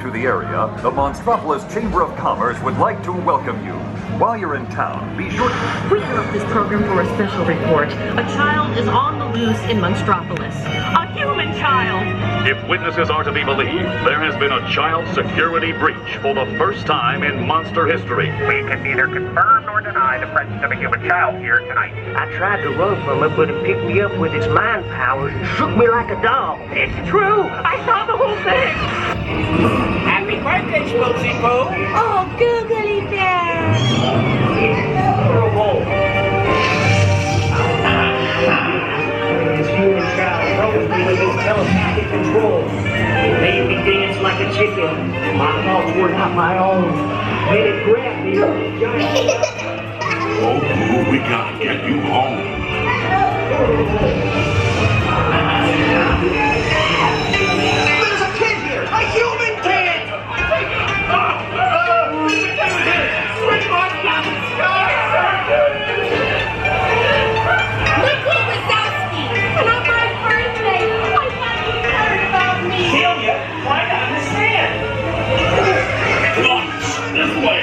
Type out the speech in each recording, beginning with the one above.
to the area, the Monstropolis Chamber of Commerce would like to welcome you. While you're in town, be sure to... We interrupt this program for a special report. A child is on the loose in Monstropolis. A human child! If witnesses are to be believed, there has been a child security breach for the first time in monster history. We can neither confirm nor deny the presence of a human child here tonight. I tried to run from it, but it picked me up with its mind powers and shook me like a dog. It's true! I saw the whole thing! Happy birthday, Smokesy Poo! Oh, googly bear! This human child froze me with his telepathic control. It made me dance like a chicken. My thoughts were not my own. Then it grabbed me with its giant... Oh, Pooh, we gotta get you home. There's a kid here! A human kid! Nicky Wazowski! And on my birthday, I thought you cared about me! Celia, try to understand. Come on, this way.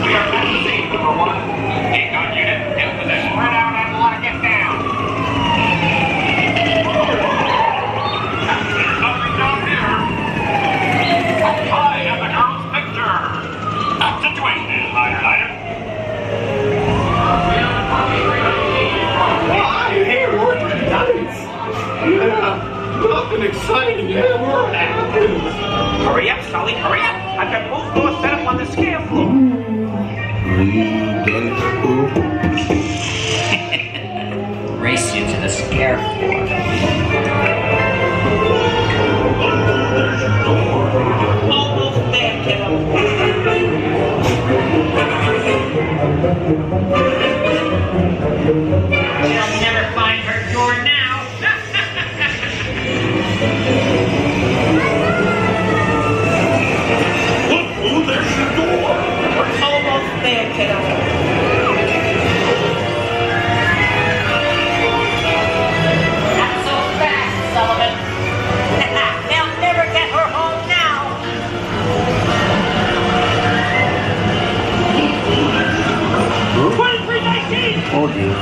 We are at the scene, number one. Take on unit, in position. Spread out and lock it down. There's nothing down here. I am the girl's picture. Situation is higher, higher. Hey, we're nice. Yeah, nothing exciting. Yeah, we're happy. Hurry up, Sulley, hurry up. I've got both doors set up on the scare floor. We get it, Pooh. Race you to the scare floor. Almost there, kiddo. She'll never find her door now. Look, Pooh, there's the door. Almost there, kiddo. Not so fast, Sullivan. They'll never get her home now. 2319. Oh, dear.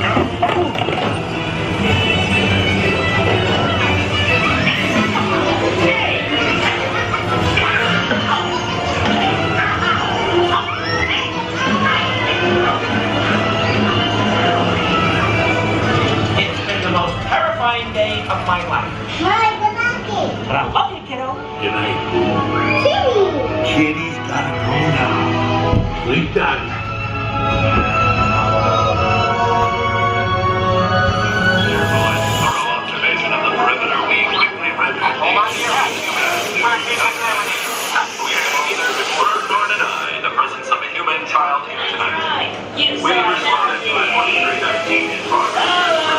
It's been the most terrifying day of my life. Hi, the monkey! But I love you, kiddo. Good night, Pooh. Kitty! Kitty's gotta go now. Sleep tight. Thorough observation of the perimeter, we quickly rendered Hold on to your hat. We have neither confirmed nor denied the presence of a human child here tonight. You We responded to a 2319 in progress.